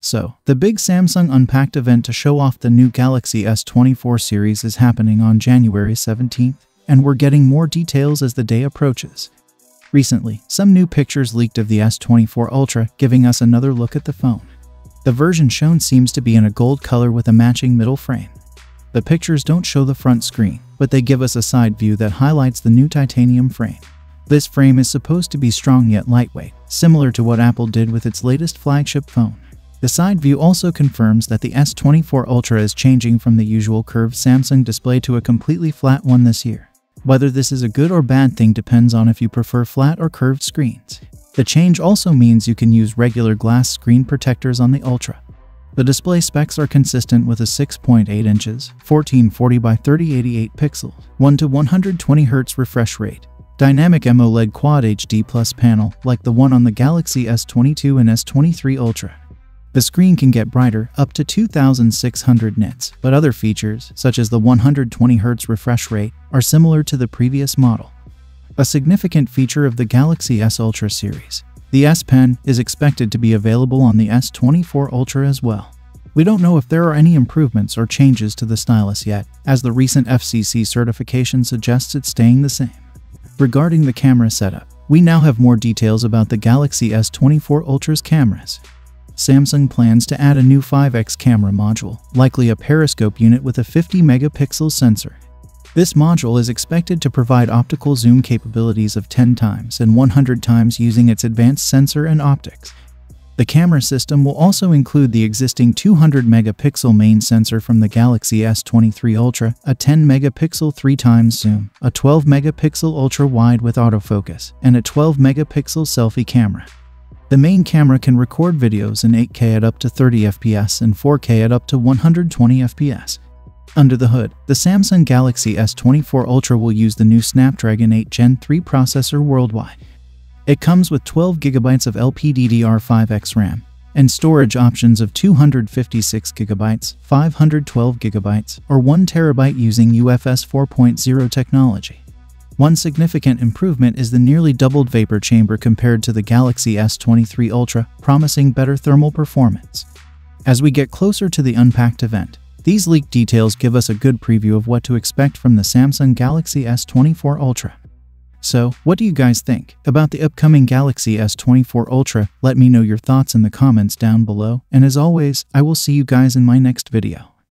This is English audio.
So, the big Samsung Unpacked event to show off the new Galaxy S24 series is happening on January 17th, and we're getting more details as the day approaches. Recently, some new pictures leaked of the S24 Ultra, giving us another look at the phone. The version shown seems to be in a gold color with a matching middle frame. The pictures don't show the front screen, but they give us a side view that highlights the new titanium frame. This frame is supposed to be strong yet lightweight, similar to what Apple did with its latest flagship phone. The side view also confirms that the S24 Ultra is changing from the usual curved Samsung display to a completely flat one this year. Whether this is a good or bad thing depends on if you prefer flat or curved screens. The change also means you can use regular glass screen protectors on the Ultra. The display specs are consistent with a 6.8 inches, 1440 by 3088 pixels, 1 to 120 Hz refresh rate, dynamic AMOLED Quad HD Plus panel like the one on the Galaxy S22 and S23 Ultra. The screen can get brighter, up to 2600 nits, but other features, such as the 120 Hz refresh rate, are similar to the previous model. A significant feature of the Galaxy S Ultra series, the S Pen, is expected to be available on the S24 Ultra as well. We don't know if there are any improvements or changes to the stylus yet, as the recent FCC certification suggests it's staying the same. Regarding the camera setup, we now have more details about the Galaxy S24 Ultra's cameras. Samsung plans to add a new 5x camera module, likely a periscope unit with a 50-megapixel sensor. This module is expected to provide optical zoom capabilities of 10 times and 100 times using its advanced sensor and optics. The camera system will also include the existing 200-megapixel main sensor from the Galaxy S23 Ultra, a 10-megapixel 3x zoom, a 12-megapixel ultra-wide with autofocus, and a 12-megapixel selfie camera. The main camera can record videos in 8K at up to 30 FPS and 4K at up to 120 FPS. Under the hood, the Samsung Galaxy S24 Ultra will use the new Snapdragon 8 Gen 3 processor worldwide. It comes with 12GB of LPDDR5X RAM and storage options of 256GB, 512GB, or 1TB using UFS 4.0 technology. One significant improvement is the nearly doubled vapor chamber compared to the Galaxy S23 Ultra, promising better thermal performance. As we get closer to the Unpacked event, these leaked details give us a good preview of what to expect from the Samsung Galaxy S24 Ultra. So, what do you guys think about the upcoming Galaxy S24 Ultra? Let me know your thoughts in the comments down below, and as always, I will see you guys in my next video.